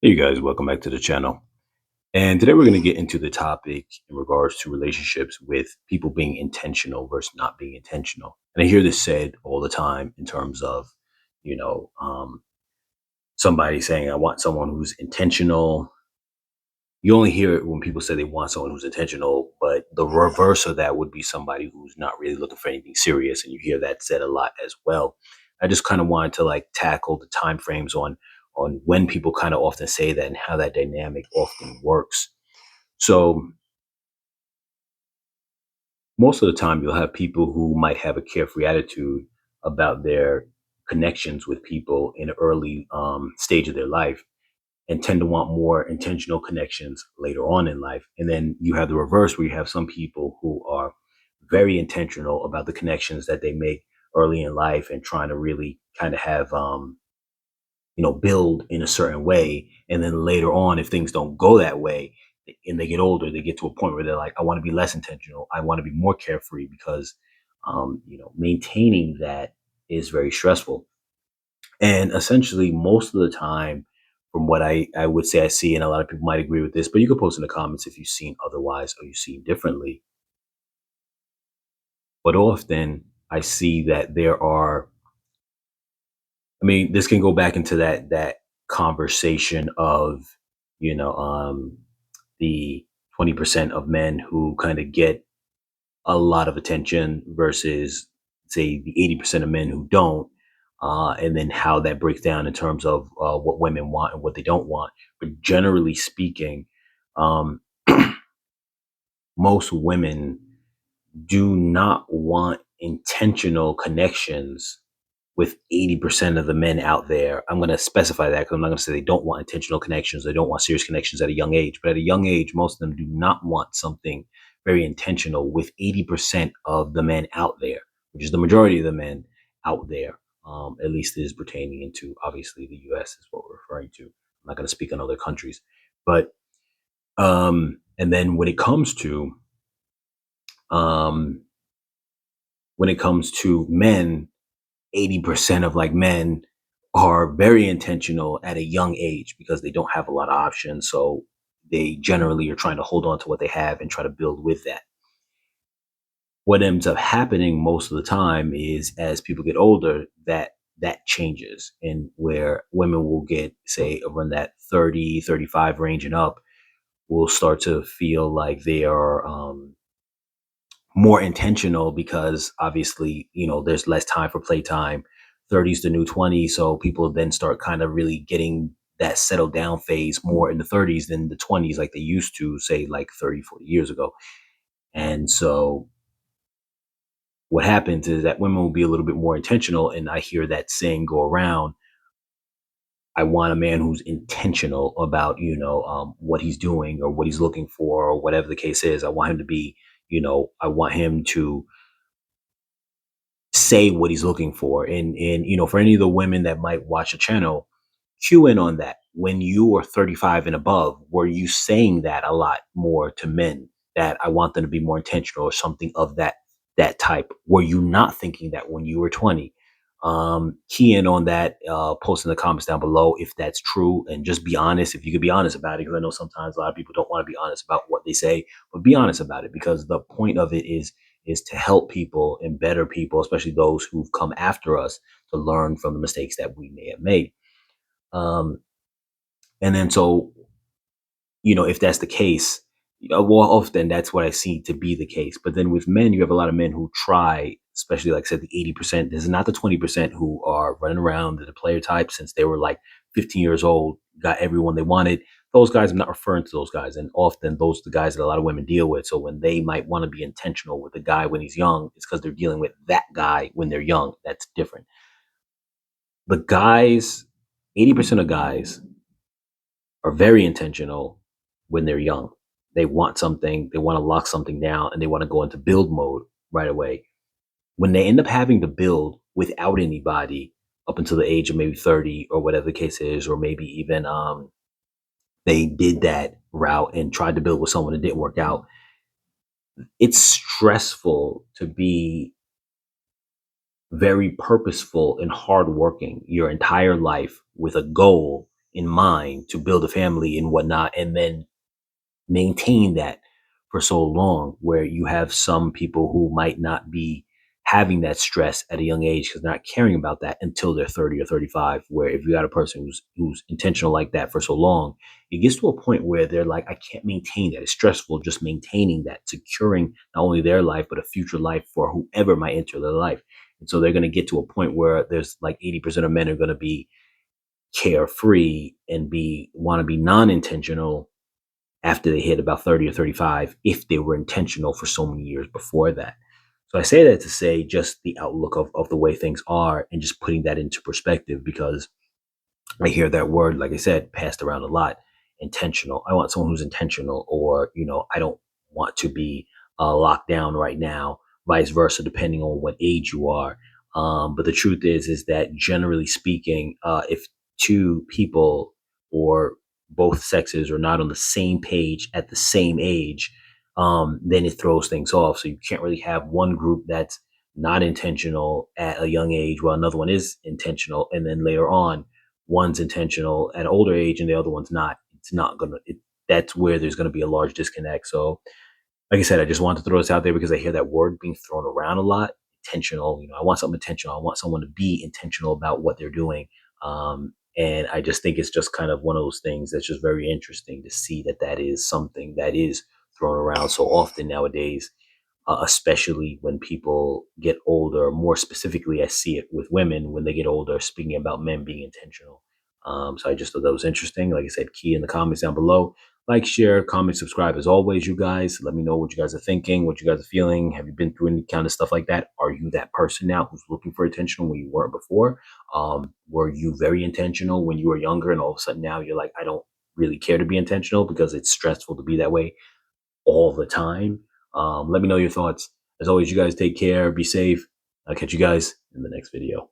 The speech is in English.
Hey, you guys, welcome back to the channel. And today we're going to get into the topic in regards to relationships with people being intentional versus not being intentional. And I hear this said all the time in terms of, you know, um, somebody saying, I want someone who's intentional. You only hear it when people say they want someone who's intentional, but the reverse of that would be somebody who's not really looking for anything serious. And you hear that said a lot as well. I just kind of wanted to like tackle the time frames on when people kind of often say that and how that dynamic often works. So most of the time you'll have people who might have a carefree attitude about their connections with people in an early stage of their life and tend to want more intentional connections later on in life. And then you have the reverse where you have some people who are very intentional about the connections that they make early in life and trying to really kind of have build in a certain way. And then later on, if things don't go that way and they get older, they get to a point where they're like, I want to be less intentional. I want to be more carefree because, maintaining that is very stressful. And essentially, most of the time, from what I would say I see, and a lot of people might agree with this, but you can post in the comments if you've seen otherwise or you've seen differently. But often I see that there are, I mean, this can go back into that conversation of, you know, the 20% of men who kind of get a lot of attention versus say the 80% of men who don't. And then how that breaks down in terms of what women want and what they don't want. But generally speaking, um, most women do not want intentional connections with 80% of the men out there. I'm going to specify that because I'm not going to say they don't want intentional connections. They don't want serious connections at a young age. But at a young age, most of them do not want something very intentional with 80% of the men out there, which is the majority of the men out there. At least it is pertaining into obviously the US is what we're referring to. I'm not going to speak on other countries. But, and then um, when it comes to men, 80% of like men are very intentional at a young age because they don't have a lot of options. So they generally are trying to hold on to what they have and try to build with that. What ends up happening most of the time is as people get older, that changes and where women will get, say, around that 30, 35 range and up, will start to feel like they are more intentional because obviously, there's less time for playtime. 30's the new 20, so people then start kind of really getting that settled down phase more in the 30's than the 20's like they used to, say, like 30, 40 years ago. And so what happens is that women will be a little bit more intentional, and I hear that saying go around, I want a man who's intentional about, what he's doing or what he's looking for or whatever the case is. I want him to be, I want him to say what he's looking for. And for any of the women that might watch the channel, cue in on that. When you were 35 and above, were you saying that a lot more to men, that I want them to be more intentional or something of that type? Were you not thinking that when you were 20? Key in on that, post in the comments down below if that's true, and just be honest if you could be honest about it, because I know sometimes a lot of people don't want to be honest about what they say, but be honest about it because the point of it is to help people and better people, especially those who've come after us, to learn from the mistakes that we may have made. Um, and then so, if that's the case, well, often that's what I see to be the case. But then with men, you have a lot of men who try, especially like I said, the 80%. This is not the 20% who are running around the player type since they were like 15 years old, got everyone they wanted. Those guys, I'm not referring to those guys. And often those are the guys that a lot of women deal with. So when they might want to be intentional with a guy when he's young, it's because they're dealing with that guy when they're young. That's different. The guys, 80% of guys are very intentional when they're young. They want something, they want to lock something down, and they want to go into build mode right away. When they end up having to build without anybody up until the age of maybe 30 or whatever the case is, or maybe even they did that route and tried to build with someone that didn't work out, it's stressful to be very purposeful and hardworking your entire life with a goal in mind to build a family and whatnot, and then maintain that for so long, where you have some people who might not be having that stress at a young age because they're not caring about that until they're 30 or 35. Where if you got a person who's intentional like that for so long, it gets to a point where they're like, I can't maintain that. It's stressful just maintaining that, securing not only their life but a future life for whoever might enter their life. And so they're going to get to a point where there's like 80% of men are going to be carefree and be want to be non-intentional after they hit about 30 or 35 if they were intentional for so many years before that. So I say that to say just the outlook of the way things are and just putting that into perspective, because I hear that word, like I said, passed around a lot. Intentional. I want someone who's intentional, or, I don't want to be locked down right now, vice versa, depending on what age you are. But the truth is that generally speaking, if two people or both sexes are not on the same page at the same age, then it throws things off. So you can't really have one group that's not intentional at a young age while another one is intentional, and then later on one's intentional at an older age and the other one's not. It's not gonna. That's where there's gonna be a large disconnect. So, like I said, I just wanted to throw this out there because I hear that word being thrown around a lot. Intentional. I want something intentional. I want someone to be intentional about what they're doing. And I just think it's just kind of one of those things that's just very interesting to see that that is something that is thrown around so often nowadays, especially when people get older. More specifically, I see it with women when they get older, speaking about men being intentional. So I just thought that was interesting. Like I said, key in the comments down below. Like, share, comment, subscribe. As always, you guys, let me know what you guys are thinking, what you guys are feeling. Have you been through any kind of stuff like that? Are you that person now who's looking for attention when you weren't before? Were you very intentional when you were younger, and all of a sudden now you're like, I don't really care to be intentional because it's stressful to be that way all the time? Let me know your thoughts. As always, you guys take care, be safe. I'll catch you guys in the next video.